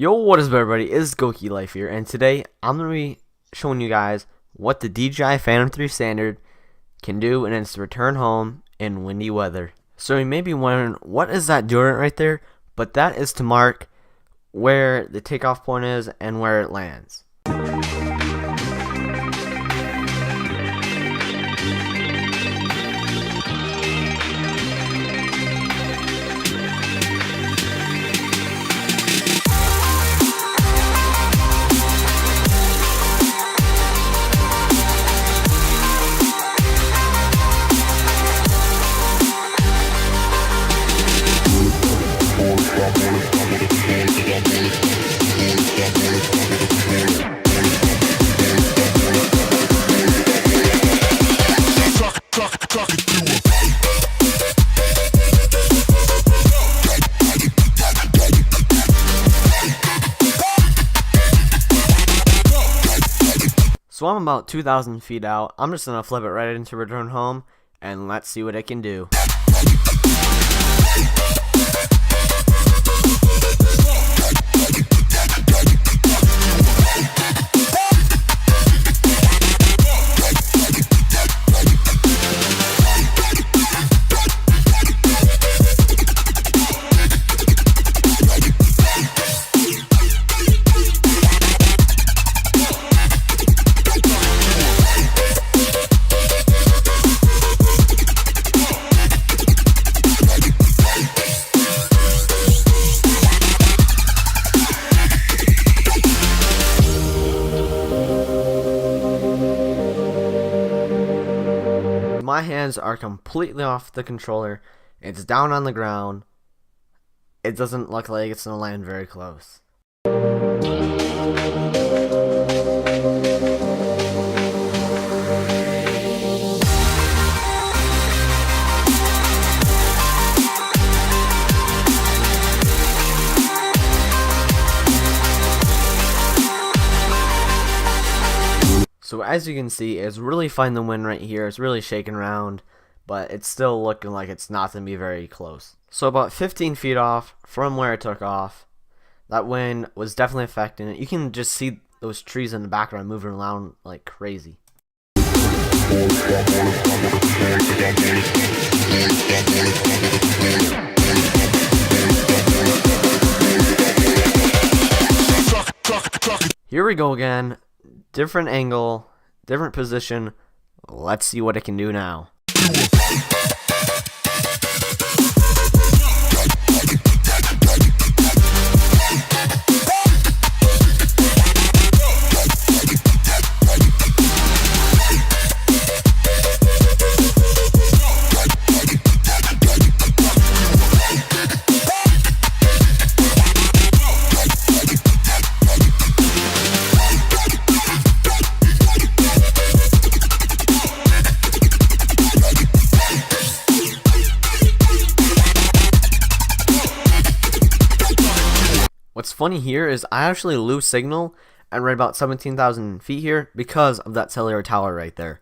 Yo, what is up everybody, it's Goki Life here, and today I'm going to be showing you guys what the DJI Phantom 3 Standard can do in its return home in windy weather. So you may be wondering, what is that doing right there? But that is to mark where the takeoff point is and where it lands. So I'm about 2,000 feet out. I'm just going to flip it right into return home and let's see what it can do. My hands are completely off the controller. It's down on the ground. It doesn't look like it's going to land very close. So as you can see, it's really fighting the wind right here. It's really shaking around, but it's still looking like it's not going to be very close. So about 15 feet off from where it took off, that wind was definitely affecting it. You can just see those trees in the background moving around like crazy. Here we go again. Different angle, different position. Let's see what it can do now. What's funny here is I actually lose signal at right about 17,000 feet here because of that cellular tower right there.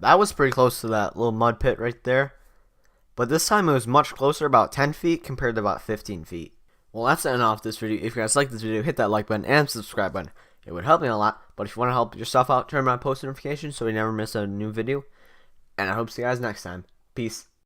That was pretty close to that little mud pit right there. but this time it was much closer, about 10 feet compared to about 15 feet. Well, that's the end of this video. If you guys like this video, hit that like button and subscribe button. It would help me a lot, but if you want to help yourself out, turn on post notifications so you never miss a new video. And I hope to see you guys next time. Peace.